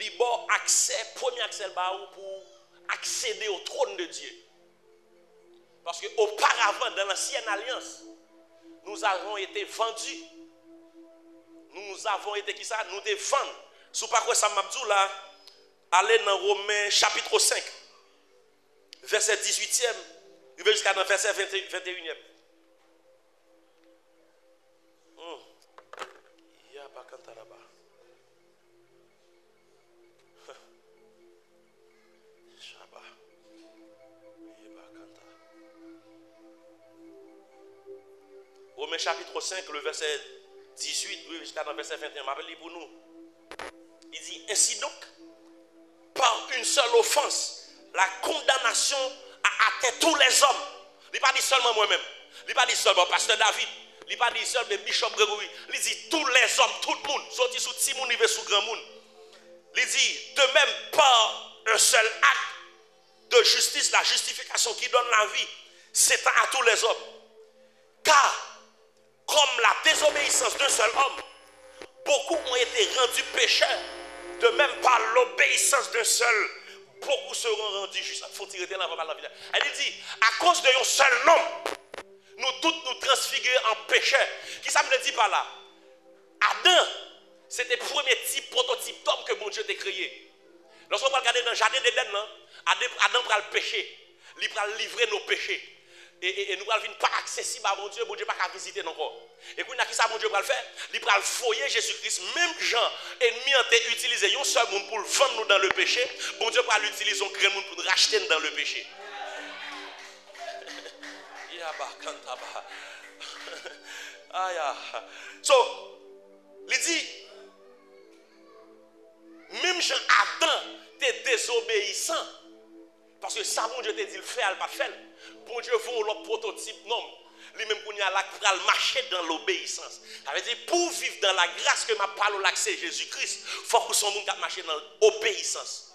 libre accès, premier accès pour accéder au trône de Dieu. Parce qu'auparavant, dans l'ancienne alliance, nous avons été vendus. Nous avons été qui ça? Nous te vendus. Si vous ne savez pas ça, là, allez dans Romains chapitre 5, verset 18e, jusqu'à dans verset 21e. Il y a pas quand là-bas. Romains chapitre 5, le verset 18 jusqu'à dans verset 21. Je vais lire pour nous. Il dit, ainsi donc, par une seule offense, la condamnation a atteint tous les hommes. Il n'a pas dit seulement moi-même. Il n'a pas dit seulement pasteur David. Il n'a pas dit seulement Bishop Grégory. Il dit tous les hommes, tout le monde. Sorti sous petit monde, il va sous grand monde. Il dit, de même par un seul acte de justice, la justification qui donne la vie, s'étend à tous les hommes. Car, comme la désobéissance d'un seul homme, beaucoup ont été rendus pécheurs. De même par l'obéissance d'un seul, beaucoup seront rendus justes. Il faut tirer là avant la vie. Elle dit, à cause d'un seul nom, nous tous nous transfigurons en pécheurs. Qui ça me dit par là? Adam, c'était le premier type, prototype d'homme que mon Dieu a créé. Lorsqu'on va regarder dans le jardin d'Éden, Adam va le péché. Il va livrer nos péchés. Et nous allons pas accessible à mon Dieu pas qu'à visiter nos corps. Et puis, qui ça mon Dieu va le faire? Il va le foyer Jésus-Christ. Même gens ennemis ont utilisé un seul monde pour le vendre nous dans le péché. Bon Dieu va l'utiliser un grand monde pour nous racheter dans le péché. So, il dit, même Jean Adam était désobéissant. Parce que ça, mon Dieu te dit le faire, elle pas faire. Bon Dieu veut l'autre prototype, non. Lui-même, qu'on y a là, pour marcher dans l'obéissance. Ça veut dire, pour vivre dans la grâce que m'a parlé l'accès Jésus-Christ, il faut que son monde marche dans l'obéissance.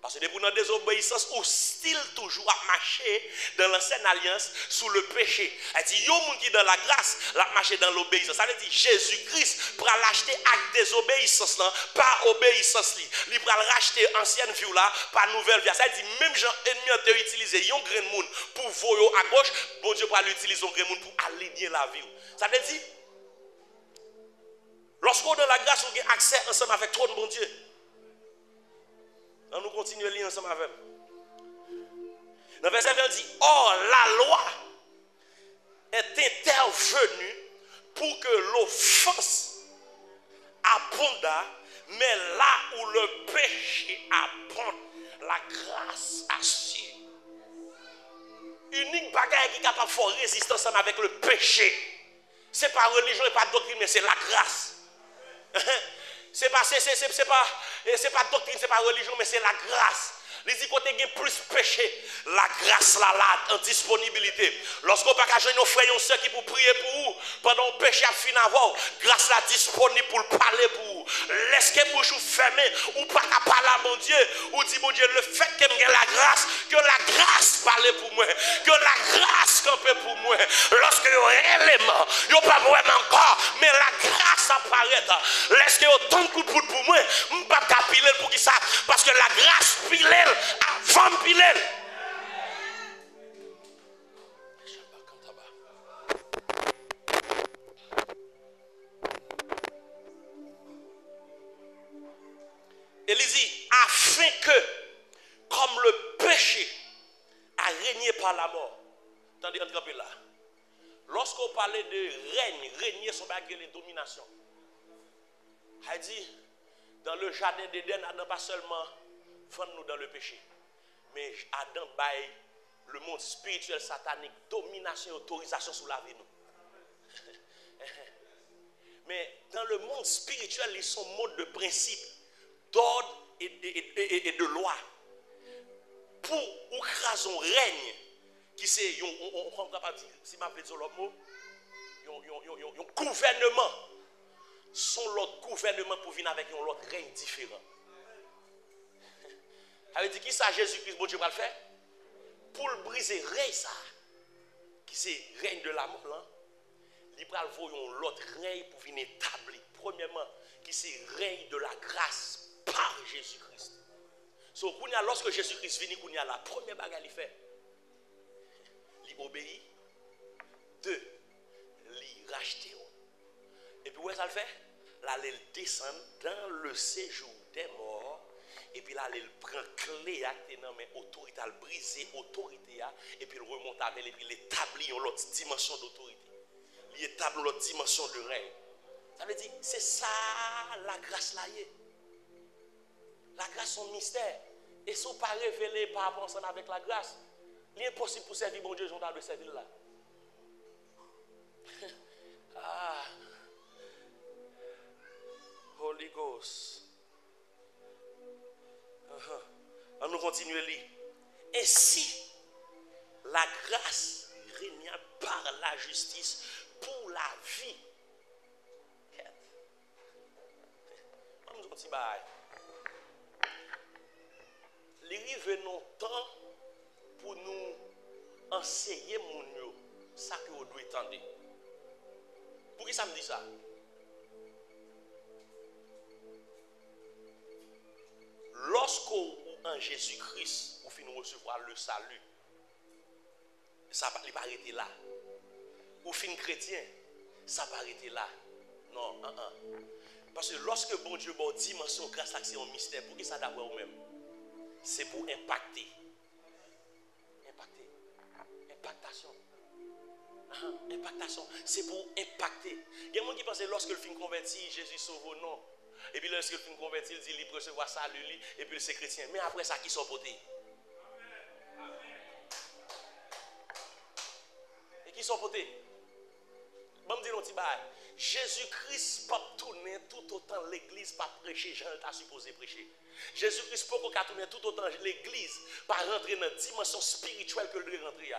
Parce que depuis dans la désobéissance, ou style toujours à marcher dans l'ancienne alliance sous le péché. Elle dit, yo monde qui dans la grâce, la marcher dans l'obéissance. Ça veut dire, Jésus-Christ pour l'acheter avec désobéissance là, par obéissance li. Il pour racheter ancienne vie là, par nouvelle vie. Ça veut dire, même gens ennemis ont utilisé yon grain monde pour voyer à gauche, bon Dieu pour l'utiliser yon grain monde pour aligner la vie. Ça veut dire, lorsqu'on dans la grâce, on a accès ensemble avec trop de bon Dieu. Nous continuons à lire ensemble avec. Dans le verset 20, dit, or la loi est intervenue pour que l'offense abonde, mais là où le péché abonde, la grâce assure. Unique bagaille qui est capable de faire résistance avec le péché. Ce n'est pas religion et pas doctrine, mais c'est la grâce. C'est pas doctrine, c'est pas religion, mais c'est la grâce. Les dit côté gain plus péché, la grâce là en disponibilité. Lorsqu'on pas joindre nos frères et sœurs qui pour prier pour vous pendant le péché a fini avant, grâce là disponible pour parler pour vous. Laisse que bouche fermée ou pas qu'à parler à mon Dieu ou dit mon Dieu le fait que j'ai la grâce parle pour moi, que la grâce campe pour moi. Lorsque élément, yo pas vraiment encore, mais la grâce apparaît. Laisse que autant de coups de pour moi, on pas capiler pour qui ça parce que la grâce pile avant pile. Et il dit, afin que, comme le péché a régné par la mort, attendez, entreprenez là. Lorsqu'on parlait de règne, régner son bagage de domination, il dit, dans le jardin d'Éden, Adam pas seulement vendre nous dans le péché, mais Adam baille le monde spirituel satanique, domination et autorisation sur la vie nous. Mais dans le monde spirituel, ils sont mode de principe, d'ordre et de loi. Pour écraser un règne, qui c'est, on ne peut pas dire, si je m'appelle l'autre mot, un gouvernement, son l'autre gouvernement pour venir avec un autre règne différent. Ça veut dire qui ça Jésus-Christ, bon Dieu va le faire? Pour le briser, règne ça, qui c'est règne de l'amour, là. Il va voir l'autre règne pour venir établir. Premièrement, qui c'est règne de la grâce par Jésus-Christ. So, lorsque Jésus-Christ vient, la première bagarre qu'il fait, il obéit. 2, il rachète. Et puis, où est-ce qu'il fait? Là, il descend dans le séjour des morts. Et puis là, il prend clé à mais autorité, il brise l'autorité. Et puis il remonte avec et puis il établit une autre dimension d'autorité. Il établit une autre dimension de règne. Ça veut dire, c'est ça la grâce là. La grâce, c'est un mystère. Et si vous ne pas révélé par rapport ensemble avec la grâce, il est impossible pour servir bon Dieu, j'en ai de servir là. Ah. Holy Ghost. On nous continue à lire. Ainsi, la grâce régna par la justice pour la vie. On nous dit, il arrive un temps pour nous enseigner mon Dieu, ça que vous devez entendre. Pour qui ça me dit ça? Lorsque en Jésus-Christ, vous finissez recevoir le salut, ça ne va pas arrêter là. Vous finissez chrétien, ça va arrêter là. Non, Parce que lorsque bon Dieu a une dimension grâce à c'est un mystère, pour qui ça d'abord vous-même? C'est pour impacter. Impactation. Impactation. C'est pour impacter. Il y a des gens qui pensent que lorsque le film converti, Jésus sauve, non. Et puis lorsque le film converti, il dit qu'il peut recevoir salut, et puis c'est chrétien. Mais après ça, qui sont potés? Et qui sont potés? Bon, me dire un petit bail. Jésus-Christ pas tourner tout autant l'église, pas prêcher, Jean t'a supposé prêcher. Jésus-Christ pas tourner tout autant l'église, pas rentrer dans une dimension spirituelle que le rentrer.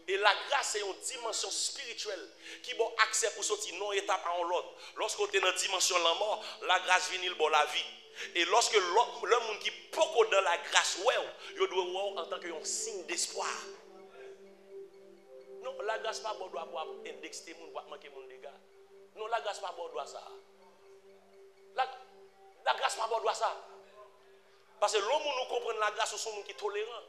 Et la grâce c'est une dimension spirituelle qui a accès pour sortir non étape à l'autre. Lorsque tu es dans la dimension de la mort, la grâce vient pour la vie. Et lorsque le monde qui est dans la grâce, il doit voir en tant qu'un signe d'espoir. Non, la grâce pas bon doit pour indexer mon pour manquer mon dégâts. Non, la grâce pas bon doit ça. La grâce pas bon doit ça. Parce que l'homme nous comprend la grâce, c'est un monde qui est tolérant.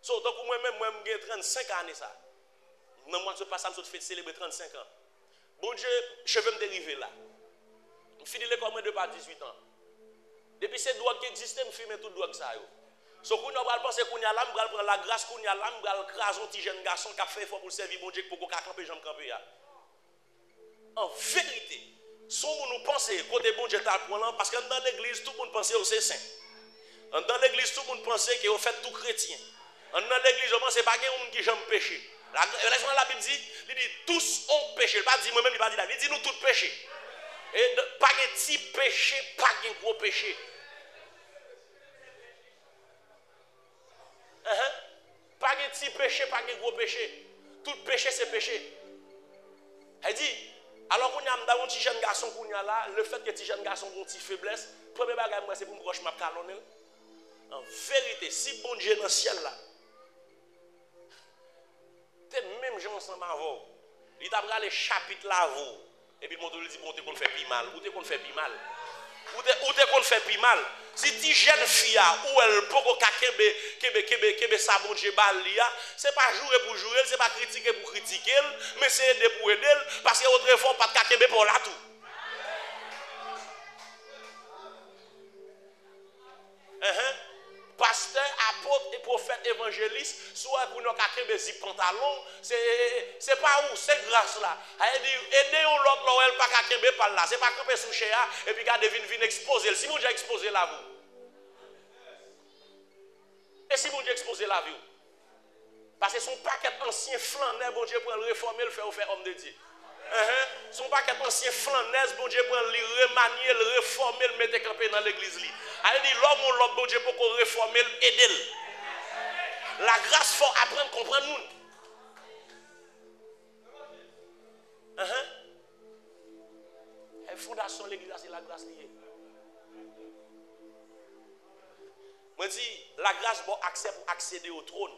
Donc moi-même, j'ai 35 années ça. Dans le mois de passé, je fais célébrer 35 ans. Bon Dieu, je vais me dériver là. Je finis l'école de pas 18 ans. Depuis ces drogues qui existent, je fume toute drogue ça. So qu'on va penser qu'on y a là, on va prendre la grâce qu'on y a là, on va craser un petit jeune garçon qui a fait effort pour servir bon Dieu pour qu'on camper jambe camper. En vérité, si nous pensons côté bon Dieu t'a prendre parce que dans l'église tout le monde pensait au saint. Dans l'église tout le monde pensait qu'il fait tout chrétien. Dans l'église on pense pas qu'il y a un qui jamais péché. La Bible dit, il dit tous ont péché. Il pas dit moi-même, il pas dit David, il dit nous tous péché. Et pas de petit péché, pas de gros péché. Pas de petit péché, pas de gros péché. Tout péché, c'est péché. Elle dit, alors qu'on a un petit jeune garçon qu'on a là, le fait que petit jeune garçon a une petite faiblesse, le premier bagage, c'est pour me crocher ma calonner. En vérité, si bon Dieu dans le ciel là, t'es même gens ensemble avant, il t'a pris les chapitres là vous, et puis il dit, bon, t'es qu'on fait plus mal, ou t'es qu'on fait plus mal. Ou t'es qu'on fait plus mal. Si tu jeune fille ou elle peut kebe sa bon Dieu balia, c'est pas jouer pour jouer, c'est pas critiquer pour critiquer, mais c'est aider pour aider parce que autrefois pas de kebe pour là tout. Pasteur, apôtre et prophète évangéliste, soit pour nous kebe zi pantalon, c'est pas où c'est grâce là. Elle dit aider l'autre là elle pas kebe par là, c'est pas camper sous chéa et puis garder vinn exposer. Si mon Dieu exposé là vous. Et si mon Dieu exposé la vie, parce que son paquet ancien flaneur, bon Dieu pour le réformer, le faire homme de Dieu. Son paquet ancien flaneur, bon Dieu pour le remanier, le réformer, le mettre campé dans l'église. Elle dit l'homme ou l'autre, bon Dieu pour qu'on réformer, aider. La grâce faut apprendre à comprendre nous. La fondation de l'église, c'est la grâce liée. Moi je dis, la grâce bon accès pour accéder au trône.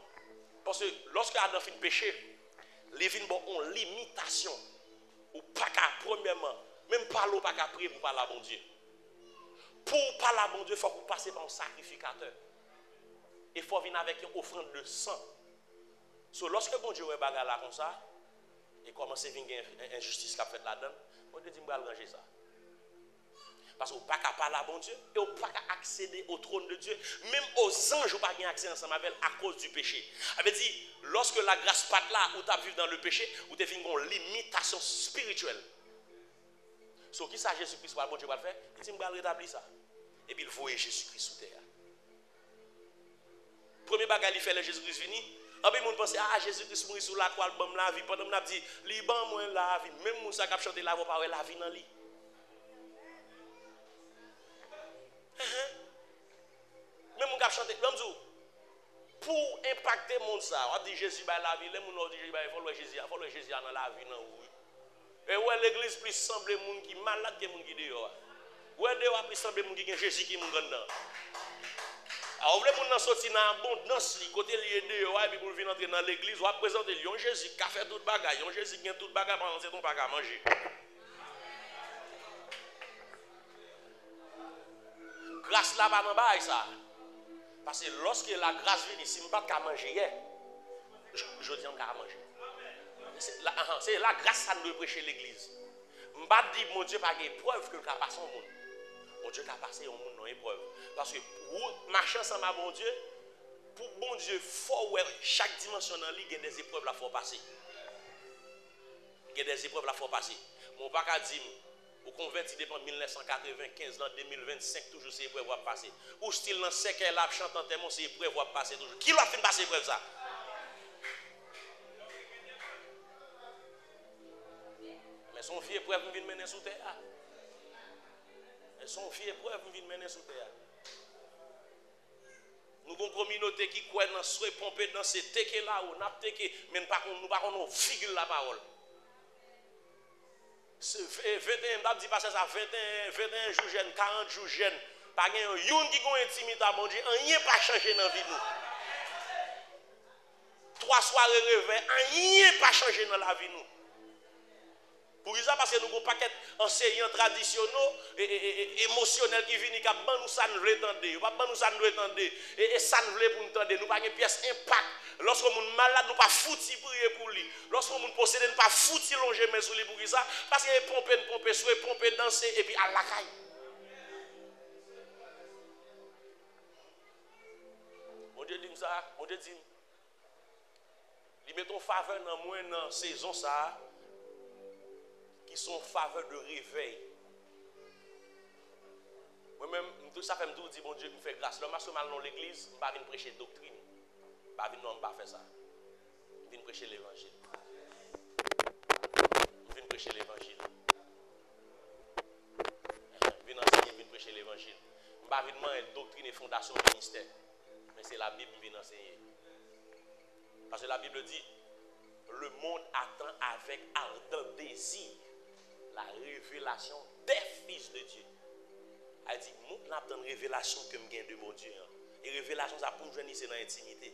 Parce que lorsque Adam fait péché, les vins ont une limitation. Ou pas qu'à, premièrement, même pas l'eau, pas qu'à prier pour parler à bon Dieu. Pour parler à bon Dieu, il faut passer par un sacrificateur. Il faut venir avec une offrande de sang. So, lorsque bon Dieu est bagarre là comme ça, et commence à venir une injustice qui a fait là-dedans, bon Dieu dit, je vais ranger ça. Parce qu'on ne peut pas parler à bon Dieu et on ne peut pas accéder au trône de Dieu. Même aux anges, on ne peut pas accéder ensemble avec à cause du péché. Ça veut dire, lorsque la grâce part là, où tu as vécu dans le péché, où tu as une limitation spirituelle. So, qui ça Jésus-Christ, bon Dieu va le faire? Il dit, je vais rétablir ça. Et puis il voit Jésus-Christ sous terre. Premier bagage, il fait le Jésus-Christ fini. En peu de monde pense, ah, Jésus-Christ mourit sur la croix, le bon la vie. Pendant que nous dit, Liban, moi, la vie. Même nous, ça qui a chanté la voix, la vie dans lui. Même nous qui a chanté, pour impacter le monde, ça, on dit Jésus dans la vie, les gens disent il faut le Jésus dans la vie. Et ouais, l'église plus semble les gens qui sont malades que les gens qui sont dehors. Ouais, dehors plus semble les gens qui ont Jésus qui sont dedans. Alors, vous voulez sortir dans l'abondance, côté lié dehors, et puis pour venir entrer dans l'église, on va présenter un Jésus qui a fait tout le bagage, un Jésus qui a tout le bagage pendant que ton bagage à manger. Grâce là, pas dans le ça. Parce que lorsque la grâce vient, si je ne peux pas manger, je dis encore à manger. C'est la grâce ça nous prêcher l'église. Je ne peux pas dire, mon Dieu, pas d'épreuve que le cas passe au monde. Mon Dieu, a passé au monde dans l'épreuve. Parce que pour marcher ensemble avec mon Dieu, pour bon Dieu, faut chaque dimension dans lui, il y a des épreuves là, il faut passer. Il y a des épreuves là, il faut passer. Mon pas qu'à dire, au converti depuis 1995, dans 2025, toujours ces épreuves vont passer. Ou style dans 5 ans, là, chantant tellement, ces épreuves vont passer toujours. Qui l'a fait passer épreuve ça? Mais son fille épreuve nous vient mener sous terre. Et son fille épreuve nous vient mener sous terre. Nous avons une communauté qui croit dans ce pompé dans ces téqués là où nous avons téqué, mais nous ne parlons pas virgule la parole. 21, dit passer ça, 21 jours jeunes, 40 jours jeunes, pas de yon qui a intimité à mon Dieu, rien pas changé dans la vie nous. 3 soirées réveil, rien pas changé dans la vie nous. Pour ça, parce que nous avons un paquet d'enseignants traditionnels et émotionnels qui viennent, qui nous ça nous veut entendre, nous ça nous veut entendre, et ça nous veut pour nous entendre, nous pas une pièce impact. Lorsque nous sommes malades, nous pas foutis prier pour lui. Lorsque nous sommes possédés, nous pas foutis longer mais sur lui pour ça, parce qu'il est pompé, souhait, pompé, danser, et puis à la caille. Mon Dieu dit ça, mon Dieu dit, il met ton faveur dans moins dans saison ça. Qui sont en faveur de réveil. Moi-même, tout ça fait me dire, bon Dieu, me fait grâce. Le marche mal dans l'église, je ne vais pas venir prêcher doctrine. Je ne vais pas faire ça. Je viens prêcher l'évangile. Je viens prêcher l'évangile. Je viens enseigner, je viens prêcher l'évangile. Je ne vais pas venir doctrine et fondation du ministère. Mais c'est la Bible qui vient enseigner. Parce que la Bible dit, le monde attend avec ardent désir la révélation des fils de Dieu. Elle dit, moi, je n'ai pas de révélation que je gagne de mon Dieu. Et révélation, ça pour nous, c'est dans l'intimité.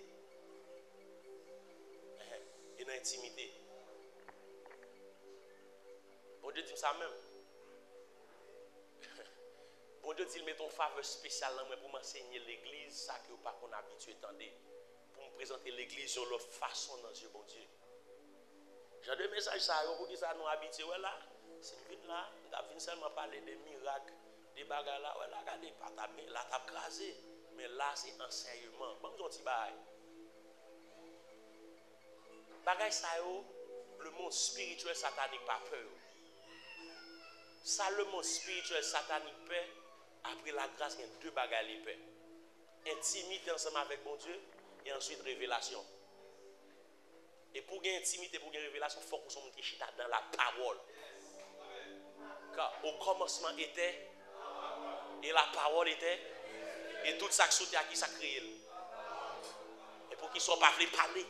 Et dans l'intimité. Bon Dieu dit ça même. Bon Dieu dit, il met ton faveur spéciale pour m'enseigner l'église, ça que pas qu'on habitué attendez. Pour me présenter l'église de l'autre façon dans Dieu, bon Dieu. J'ai deux messages, ça, pour qui ça nous habitué, là. C'est une là, nous seulement parler des miracles, des bagages là, là, regardez, là, t'as crasé. Mais là, c'est enseignement. Bon, nous petit bail. Bagage ça, le monde spirituel satanique pas peur. Ça, le monde spirituel satanique peur. Après la grâce, il y a 2 bagages les peur. Intimité ensemble avec mon Dieu et ensuite révélation. Et pour gagner intimité, pour gagner révélation, il faut qu'on soit dans la parole. Car au commencement était, et la parole était, et tout ça qui à qui ça crée. Et pour qu'ils ne soient pas voulu parler.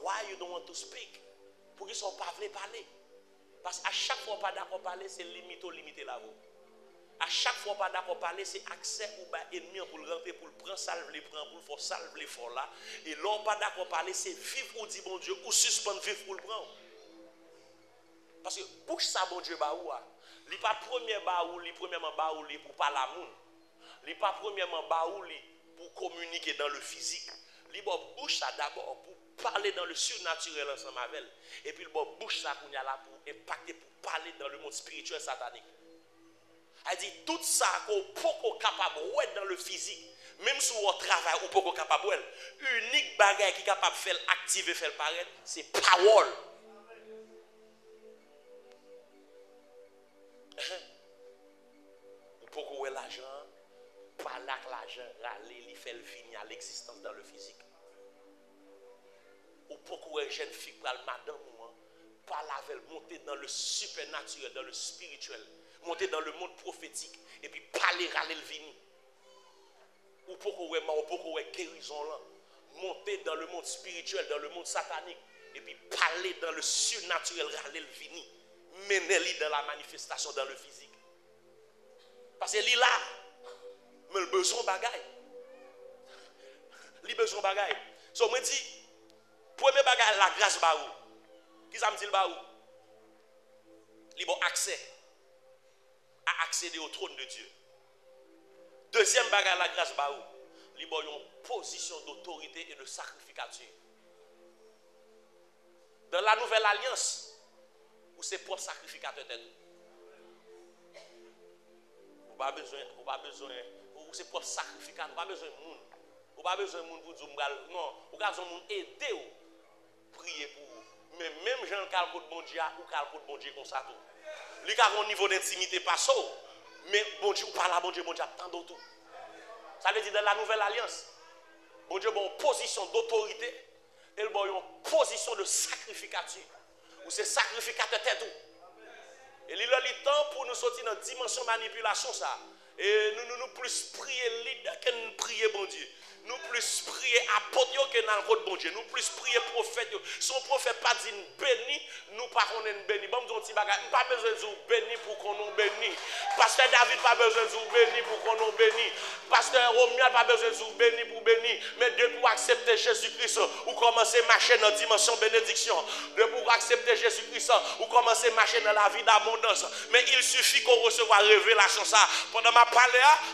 Why you don't want to speak? Pour qu'ils ne soient pas voulu parler. Parce qu'à chaque fois pas d'accord parler, c'est limiter la voix. À chaque fois pas d'accord parler, c'est accès ou bas ennemi pour le rentrer, pour le prendre, salve les prendre, pour le faire salve les forts là. Et l'on pas d'accord parler, c'est vivre ou dit bon Dieu, ou suspendre vivre pour le prendre. Parce que pour ça, bon Dieu, li pas premier baoul, li premièrement baoul pour parler à moun. Li pas premièrement baoul pour communiquer dans le physique. Li bon bouche ça d'abord pour parler dans le surnaturel ensemble avec elle. Et puis le bon bouche ça qu'on y a là pour impacter, pour parler dans le monde spirituel satanique. Elle dit tout ça qu'on peut capable dans le physique, même si on travaille ou peut capable unique bagage qui est capable de faire activer, faire paraître, c'est parole. Ou peut l'argent, par là que l'argent râler, il fait le venir à l'existence dans le physique. Ou pourquoi une jeune fille pour madame par là elle monter dans le supernaturel, dans le spirituel, monter dans le monde prophétique et puis parler râler le vini. Ou pourquoi guérison là, monter dans le monde spirituel, dans le monde satanique et puis parler dans le surnaturel râler le vini, mener dans la manifestation dans le physique. Parce que là, mais le besoin bagaille. Le besoin bagaille. So me dit premier bagage la grâce ba ou. Qui ça me dit le ba ou? Li bon accès à accéder au trône de Dieu. Deuxième bagage la grâce ba ou. Li bon une position d'autorité et de sacrificature. Dans la nouvelle alliance où c'est pour sacrificateur tête. Ou pas besoin ou c'est pour sacrificateur, pas besoin de monde. Ou pas besoin de monde pour dire non, ou pas besoin de monde aider ou prier pour vous. Mais même Jean calcule bon Dieu ou calcule bon Dieu comme ça tout. Lui a un niveau d'intimité pas ça, mais bon Dieu ou parle à bon Dieu attend tout. Ça veut dire dans la nouvelle alliance, bon Dieu bon position d'autorité et bon une position de sacrificature. Ou c'est sacrificateur tête tout. Et il a le temps pour nous sortir dans la dimension manipulation ça. Et nous plus prier leader que nous prier bon Dieu. Nous plus prier apôtre que dans le code bon Dieu. Nous plus prier prophète. Son prophète pas dit béni, nous pas qu'on est béni. Bon nous pas besoin de dire béni pour qu'on nous béni. Pasteur David pas besoin de dire béni pour qu'on nous béni. Pasteur Romuald pas besoin de dire béni pour béni. Mais de pour accepter Jésus-Christ, ou commencer à marcher dans la dimension bénédiction. De pour accepter Jésus-Christ, ou commencer à marcher dans la vie d'abondance. Mais il suffit qu'on reçoive révélation ça. Pendant ma parole,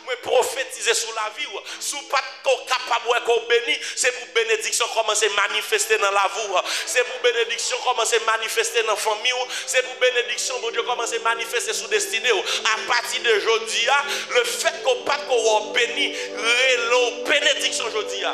je prophétiser sur la vie. Sous pas capable qu'on bénit, c'est pour bénédiction commencer à manifester dans la vie. C'est pour bénédiction commencer à manifester dans la famille. C'est pour bénédiction, bon Dieu, commencer à manifester sous destinée. À partir de aujourd'hui, le fait qu'on pas qu'on bénit, la bénédiction aujourd'hui.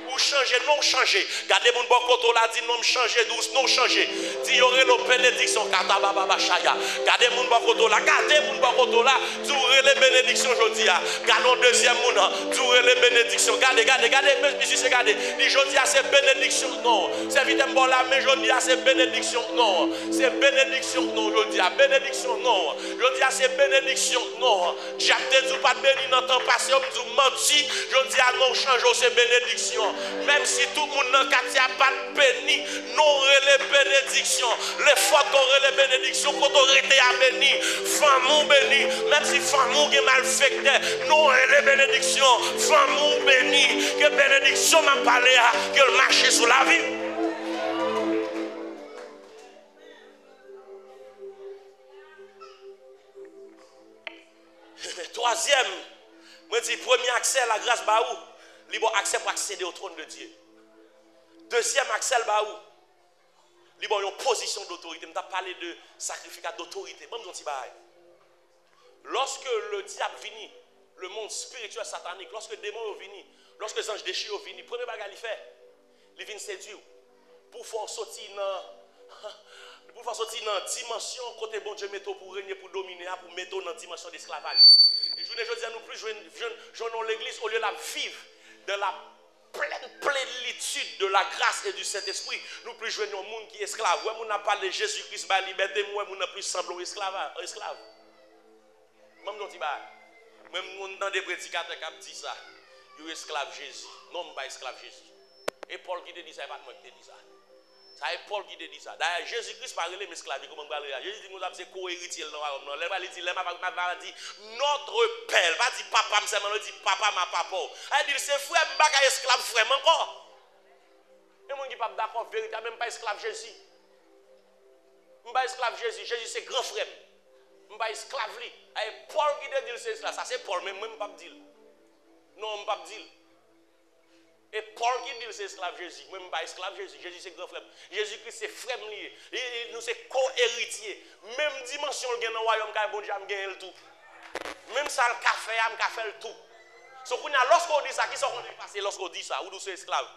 Ou changer, non changer. Gardez mon bon côté là, dit non changer, douce, non changer. Dit y aurait la bénédiction, gardez mon bon côté là, gardez mon bon côté là, d'ouvrir les bénédictions aujourd'hui. Gardons deuxième monde, d'ouvrir les bénédictions. Gardez, monsieur, c'est gardez. Dit aujourd'hui, c'est bénédiction, non. C'est vite bon là, mais aujourd'hui, c'est bénédiction, non. C'est bénédiction, non, aujourd'hui, bénédiction, non. Aujourd'hui, c'est bénédiction, non. J'ai dit, pas de béni dans le temps passé, on me menti. Aujourd'hui, non, change, c'est bénédiction. Même si tout le monde dans le quartier n'a pas de béni, nous aurons les bénédictions. Les fois qu'on aurait les bénédictions, quand on aurait été à béni, femme béni, même si femme est malfectée, nous aurons les bénédictions. Femme béni, que bénédiction m'a parlé à, que le marché sous la vie. Troisième, moi dis premier accès à la grâce baou. Libre accès pour accéder au trône de Dieu. Deuxième accès baou. Libre une position d'autorité. Je parlé de sacrificat d'autorité. Lorsque le diable vient, le monde spirituel satanique, lorsque le démon vient, lorsque les anges déchirent viennent, premier bagage il fait, il vient séduire pour faire sortir dans la dimension côté bon Dieu mettre pour régner, pour dominer, pour mettre dans la dimension d'esclavage. Et je ne dis nous plus joignons l'église au lieu de la vivre dans la pleine plénitude de la grâce et du Saint-Esprit. Nous plus joignons un monde qui est esclave. Ouais, nous n'a pas de Jésus-Christ, la liberté, moi, nous n'a plus semblé esclave. Même nous même dans des prédicateurs qui disent ça, ils sont esclaves Jésus. Non, je ne suis pas esclave Jésus. Et Paul qui te dit ça, c'est pas moi qui te dis ça. Ça est Paul qui te dit ça. D'ailleurs, Jésus-Christ parle de l'esclave. Comment on parle? Jésus dit que nous avons ses co-héritiers dans la Rome. Il dit notre père. Pas dit papa, il dit papa, ma papa. Il dit c'est frère, je ne suis pas esclave frère encore. Et moi qui ne suis pas d'accord, vérité, même pas esclave Jésus. Je ne suis pas esclave Jésus. Jésus c'est grand frère. Je pas esclave. Paul qui te dit c'est esclave. Ça c'est Paul, même je ne pas dire. Non, je ne pas dire. Et Paul qui dit c'est esclave Jésus. Moi, je ne pas esclave Jésus. Jésus c'est grand frère. Jésus-Christ c'est frère lié. Nous c'est co-héritier. Même dimension le gain dans le royaume, bon Dieu, je gagne le tout. Même ça le café, je fait le tout. So, lorsqu'on dit ça, qui sont passé lorsqu'on dit ça, ou nous sommes esclaves.